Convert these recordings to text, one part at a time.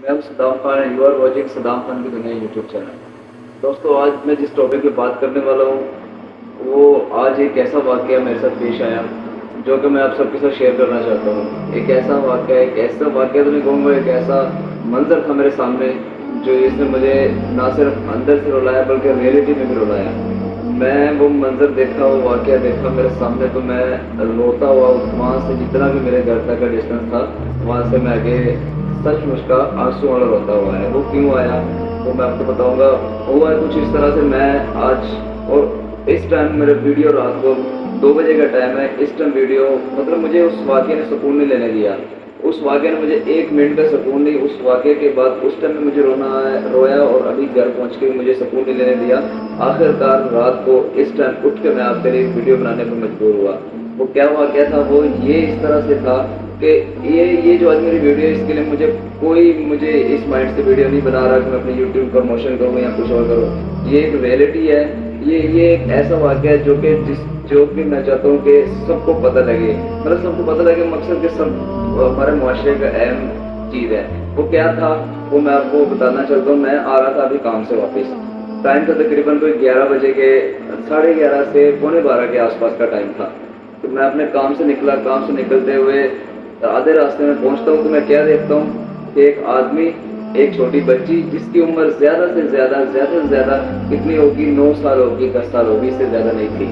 मैं हूं Saddam Khan and you are watching Saddam Khan की दुनिया यूट्यूब चैनल। दोस्तों, आज मैं जिस टॉपिक पे बात करने वाला हूँ वो आज एक ऐसा वाक़या मेरे साथ पेश आया जो कि मैं आप सबके साथ शेयर करना चाहता हूँ। एक ऐसा वाक़या तो नहीं कहूँगा, एक ऐसा मंज़र था मेरे सामने जो इसने मुझे ना सिर्फ अंदर से रुलाया बल्कि रियलिटी में भी रुलाया। मैं वो मंज़र देखा, वो वाक़या देखा मेरे सामने तो मैं रोता हुआ वहाँ से, जितना भी मेरे घर तक का डिस्टेंस था वहाँ से मैं आगे सचमुच का आंसू वाला रोता हुआ है। वो क्यों आया वो मैं आपको बताऊंगा। हुआ है कुछ इस तरह से, मैं आज और इस टाइम मेरे वीडियो रात को 2 बजे का टाइम है। इस टाइम वीडियो मतलब मुझे उस वाक़े ने सुकून नहीं लेने दिया। उस वाक़े ने मुझे 1 मिनट का सुकून नहीं, उस वाक़े के बाद उस टाइम में मुझे रोया और अभी घर पहुंच के भी मुझे सुकून नहीं लेने दिया। आखिरकार रात को इस टाइम उठ के मैं आपके लिए वीडियो बनाने पर मजबूर हुआ। वो क्या वाक़या था, वो ये इस तरह से था कि ये जो आज मेरी वीडियो है इसके लिए मुझे इस माइंड से वीडियो नहीं बना रहा कि मैं अपने यूट्यूब प्रमोशन करूँ या कुछ और करूँ। ये एक रियलिटी है, ये एक ऐसा वाक़या है जो कि मैं चाहता हूँ कि सबको पता लगे, मतलब सबको पता लगे, मकसद कि सब हमारे मुआशरे का अहम चीज़ है। वो क्या था वो मैं आपको बताना चाहता हूँ। मैं आ रहा था अभी काम से वापस, टाइम था तकरीबन कोई 11 बजे के, 11:30 से 11:45 के आसपास का टाइम था। तो मैं अपने काम से निकला, काम से निकलते हुए आधे रास्ते में पहुंचता हूँ तो मैं क्या देखता हूँ कि एक आदमी, एक छोटी बच्ची जिसकी उम्र ज़्यादा से ज़्यादा कितनी होगी, 9 साल होगी, 10 साल होगी, इससे ज़्यादा नहीं थी,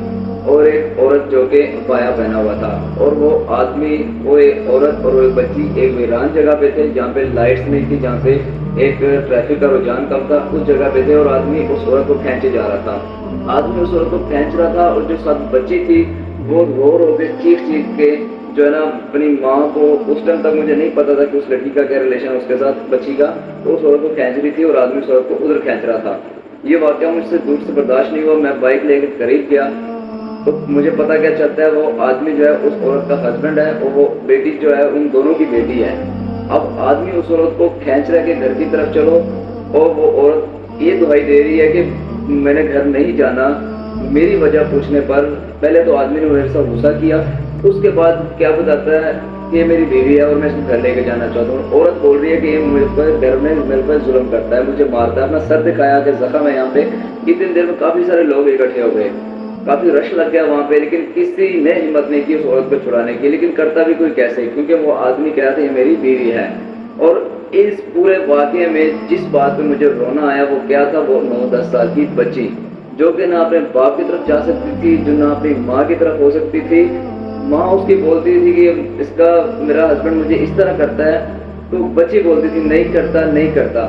और एक औरत जो कि बाया पहना हुआ था। और वो आदमी, वो एक औरत और वो एक बच्ची एक वीरान जगह पे थे जहाँ पे लाइट्स नहीं थी, जहाँ पे एक ट्रैफिक का रुझान कम था, उस जगह पे थे। और आदमी उस औरत को खींचे जा रहा था, आदमी उस औरत को खींच रहा था, और जो साथ बच्ची थी वो रो के चीख के जो है ना अपनी माँ को, उस टाइम तक मुझे नहीं पता था कि उस लड़की का क्या रिलेशन उसके साथ, बच्ची का, तो उस औरत को खींच रही थी और आदमी उस औरत को उधर खींच रहा था। ये वाक़या मुझसे दूर से बर्दाश्त नहीं हुआ। मैं बाइक लेकर करीब गया तो मुझे पता क्या चलता है, वो आदमी जो है उस औरत का हस्बैंड है और वो बेटी जो है उन दोनों की बेटी है। अब आदमी उस औरत को खींच रहा है कि घर की तरफ चलो, और वो औरत ये दुहाई दे रही है कि मैंने घर नहीं जाना। मेरी वजह पूछने पर पहले तो आदमी ने मेरे साथ गुस्सा किया, उसके बाद क्या बताता है कि ये मेरी बीवी है और मैं इसको घर लेके जाना चाहता हूँ। औरत बोल रही है कि ये मुझ पर घर में मेरे पर जुल्म करता है, मुझे मारता है, अपना सर दिखाया कि जख्म है यहाँ पे। इतनी देर में काफ़ी सारे लोग इकट्ठे हो गए, काफ़ी रश लग गया वहाँ पे, लेकिन किसी ने हिम्मत नहीं की उस औरत को छुड़ाने की। लेकिन करता भी कोई कैसे, क्योंकि वो आदमी कह रहा था ये मेरी बीवी है। और इस पूरे वाक़े में जिस बात पे मुझे रोना आया वो क्या था, वो 9-10 साल की बच्ची जो कि ना अपने बाप की तरफ जा सकती थी, जो ना अपनी माँ की तरफ हो सकती थी। माँ उसकी बोलती थी कि इसका, मेरा हस्बैंड मुझे इस तरह करता है, तो बच्ची बोलती थी नहीं करता नहीं करता।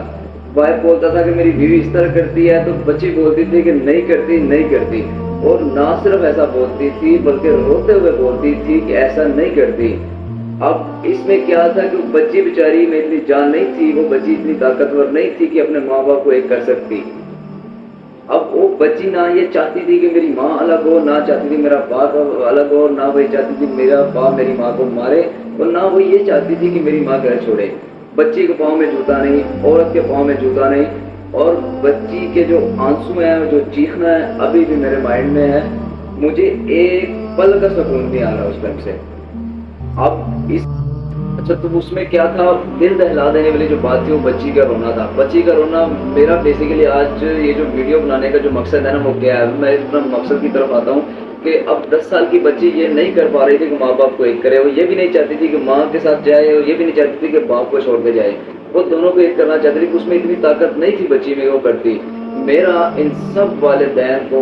वाइफ बोलता था कि मेरी बीवी इस तरह करती है, तो बच्ची बोलती थी कि नहीं करती नहीं करती। और ना सिर्फ ऐसा बोलती थी बल्कि रोते हुए बोलती थी कि ऐसा नहीं करती। अब इसमें क्या था कि बच्ची बेचारी में इतनी जान नहीं थी, वो बच्ची इतनी ताकतवर नहीं थी कि अपने माँ बाप को एक कर सकती। अब वो बच्ची ना ये चाहती थी कि मेरी माँ अलग हो, ना चाहती थी मेरा बाप अलग हो, ना वही चाहती थी मेरा बाप मेरी माँ को मारे, और ना वो ये चाहती थी कि मेरी माँ घर छोड़े। बच्ची के पाँव में जूता नहीं, औरत के पाँव में जूता नहीं, और बच्ची के जो आंसू हैं, जो चीखना है, अभी भी मेरे माइंड में है। मुझे एक पल का सुकून नहीं आ रहा उस टाइम से। अब इस अच्छा, तो उसमें क्या था, दिल दहला देने वाली जो बात थी वो बच्ची का रोना था। बच्ची का रोना, मेरा बेसिकली आज ये जो वीडियो बनाने का जो मकसद है ना वो क्या है, मैं इस मकसद की तरफ आता हूँ कि अब 10 साल की बच्ची ये नहीं कर पा रही थी कि माँ बाप को एक करे, वो ये भी नहीं चाहती थी कि माँ के साथ जाए, और ये भी नहीं चाहती थी कि बाप को छोड़ के जाए, वो दोनों को एक करना चाहती थी। उसमें इतनी ताकत नहीं थी बच्ची में वो करती। मेरा इन सब वालिदैन को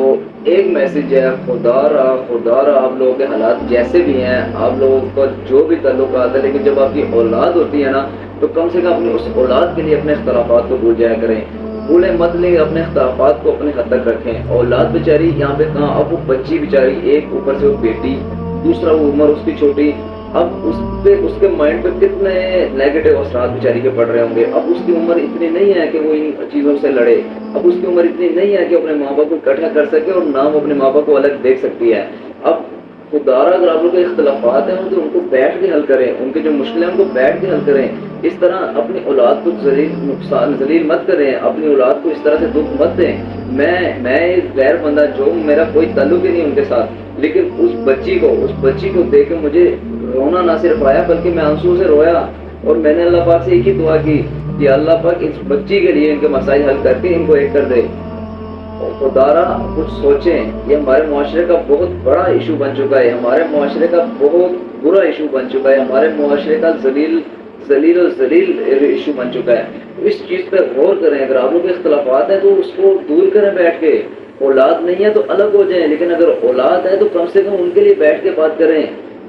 एक मैसेज है, खुदा रहा आप लोगों के हालात जैसे भी हैं, आप लोगों का जो भी ताल्लुकात है, लेकिन जब आपकी औलाद होती है ना, तो कम से कम अपनी उस औलाद के लिए अपने इख्तलाफात को भूल जाया करें, भूले मत लें, अपने इख्तलाफात को अपने हद तक रखें। औलाद बेचारी यहाँ पे कहाँ, अब वो बच्ची बेचारी, एक ऊपर से वो बेटी, दूसरा वो उम्र उसकी छोटी, अब उस पे उसके माइंड पे कितने नेगेटिव असरात बेचारी के पड़ रहे होंगे। अब उसकी उम्र इतनी नहीं है कि वो इन चीज़ों से लड़े, अब उसकी उम्र इतनी नहीं है कि अपने माँ बाप को इकट्ठा कर सके और ना वो अपने माँ बाप को अलग देख सकती है। अब खुदारा अगर आप लोग के इख्तलाफात हैं तो उनको बैठ के हल करें, उनके जो मुश्किलें हैं उनको बैठ के हल करें। इस तरह अपनी औलाद को जलील मत करें, अपनी औलाद को इस तरह से दुख मत दें। मैं एक गैर बंदा, जो मेरा कोई ताल्लुक ही नहीं उनके साथ, लेकिन उस बच्ची को देख के मुझे रोना ना सिर्फ आया बल्कि मैं आंसू से रोया। और मैंने अल्लाह पाक से एक ही दुआ की کہ اللہ پاک اس بچی کے لیے ان کے مسائل حل کر کے ان کو ایک کر دے. خدارا کچھ سوچیں. یہ ہمارے معاشرے کا بہت بڑا ایشو بن چکا ہے, ہمارے معاشرے کا بہت برا ایشو بن چکا ہے, ہمارے معاشرے کا ذلیل و ذلیل ایشو بن چکا ہے. اس چیز پہ غور کریں. اگر آپ لوگ کے اختلافات ہیں تو اس کو دور کریں بیٹھ کے. اولاد نہیں ہے تو الگ ہو جائیں, لیکن اگر اولاد ہے تو کم سے کم ان کے لیے بیٹھ کے بات کریں,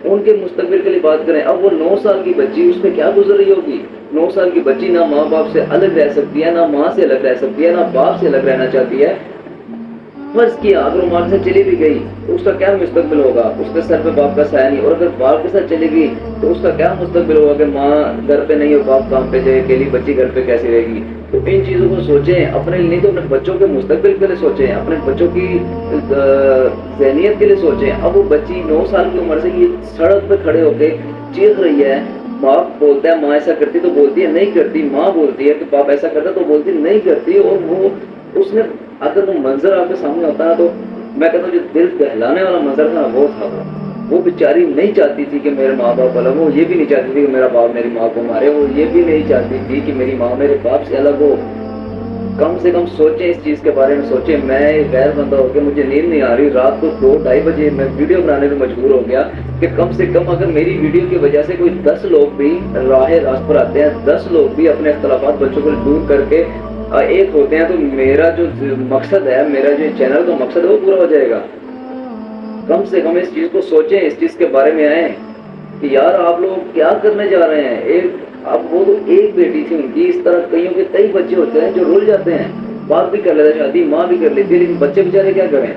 ان کے مستقبل کے لیے بات کریں. اب وہ 9 سال کی بچی, اس پہ کیا گزر رہی ہوگی؟ 9 سال کی بچی نہ ماں باپ سے الگ رہ سکتی ہے, نہ ماں سے الگ رہ سکتی ہے, نہ باپ سے الگ رہنا چاہتی ہے. فرض کیا اگر وہ ماں سے چلی بھی گئی تو اس کا کیا مستقبل ہوگا؟ اس کے سر پہ باپ کا سایہ نہیں. اور اگر باپ کے ساتھ چلی گئی تو اس کا کیا مستقبل ہوگا کہ ماں گھر پہ نہیں ہو, باپ کام پہ جائے, اکیلی بچی گھر پہ کیسی رہے گی؟ تو ان چیزوں کو سوچیں, اپنے لیے نہیں تو اپنے بچوں کے مستقبل کے لیے سوچیں, اپنے بچوں کی ذہنیت کے لیے سوچیں. اب وہ بچی 9 سال کی عمر سے یہ سڑک پہ کھڑے ہو کے چیخ رہی ہے. باپ بولتا ہے ماں ایسا کرتی تو بولتی ہے نہیں کرتی, ماں بولتی ہے کہ باپ ایسا کرتا تو بولتی نہیں کرتی. اور وہ اس نے اگر وہ منظر آپ کے سامنے ہوتا ہے تو میں کہتا ہوں جو دل دہلانے والا منظر تھا وہ تھا. وہ بیچاری نہیں چاہتی تھی کہ میرے ماں باپ الگ ہو, یہ بھی نہیں چاہتی تھی کہ میرا باپ میری ماں کو مارے, وہ یہ بھی نہیں چاہتی تھی کہ میری ماں میرے باپ سے الگ ہو. کم سے کم سوچیں, اس چیز کے بارے میں سوچیں. میں غیر بندہ ہو کے مجھے نیند نہیں آ رہی, رات کو 2-2:30 بجے میں ویڈیو بنانے پہ مجبور ہو گیا کہ کم سے کم اگر میری ویڈیو کی وجہ سے کوئی 10 لوگ بھی راست پر آتے ہیں, 10 لوگ بھی اپنے اختلافات بچوں کو دور کر کے ایک ہوتے ہیں, تو میرا جو مقصد ہے, میرا جو چینل کا مقصد ہے وہ پورا ہو جائے گا. کم سے کم اس چیز کو سوچیں, اس چیز کے بارے میں آئیں کہ یار آپ لوگ کیا کرنے جا رہے ہیں. اب وہ تو ایک بیٹی تھی ان کی, اس طرح کئیوں کے کئی بچے ہوتے ہیں جو رول جاتے ہیں. باپ بھی کر لیتا شادی, ماں بھی کر لیتی ہے, لیکن بچے بیچارے کیا کریں.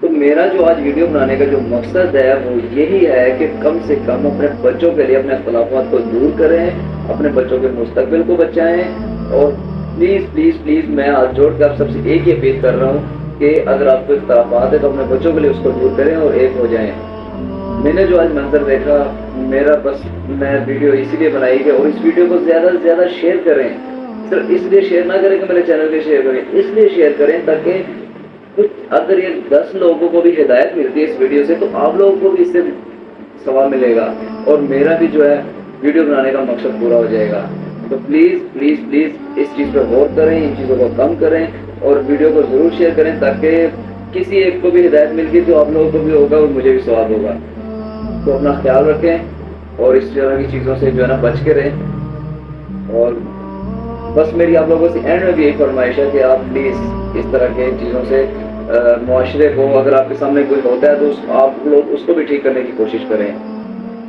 تو میرا جو آج ویڈیو بنانے کا جو مقصد ہے وہ یہی ہے کہ کم سے کم اپنے بچوں کے لیے اپنے اختلافات کو دور کریں, اپنے بچوں کے مستقبل کو بچائیں. اور پلیز پلیز پلیز میں ہاتھ جوڑ کے آپ سب سے ایک ہی اپیل کر رہا ہوں کہ اگر آپ کو اختلافات ہے تو اپنے بچوں کے لیے اس کو دور کریں اور ایک ہو جائیں. میں نے جو آج منظر دیکھا, میرا بس میں ویڈیو اسی لیے بنائی کہ اور اس ویڈیو کو زیادہ سے زیادہ شیئر کریں. صرف اس لیے شیئر نہ کریں کہ میرے چینل پہ شیئر کریں, اس لیے شیئر کریں تاکہ اگر یہ 10 لوگوں کو بھی ہدایت ملتی ہے اس ویڈیو سے تو آپ لوگوں کو بھی اس سے ثواب ملے گا, اور میرا بھی جو ہے ویڈیو بنانے کا مقصد پورا ہو جائے گا. تو پلیز پلیز پلیز اس چیز پہ غور کریں, ان چیزوں کو کم کریں اور ویڈیو کو ضرور شیئر کریں تاکہ کسی ایک کو بھی ہدایت مل گئی تو آپ لوگوں کو بھی ہوگا اور مجھے بھی ثواب ہوگا. تو اپنا خیال رکھیں اور اس طرح کی چیزوں سے جو ہے نا بچ کے رہیں. اور بس میری آپ لوگوں سے اینڈ میں بھی یہی فرمائش ہے کہ آپ پلیز اس طرح کے چیزوں سے معاشرے کو, اگر آپ کے سامنے کوئی ہوتا ہے تو آپ لوگ اس کو بھی ٹھیک کرنے کی کوشش کریں.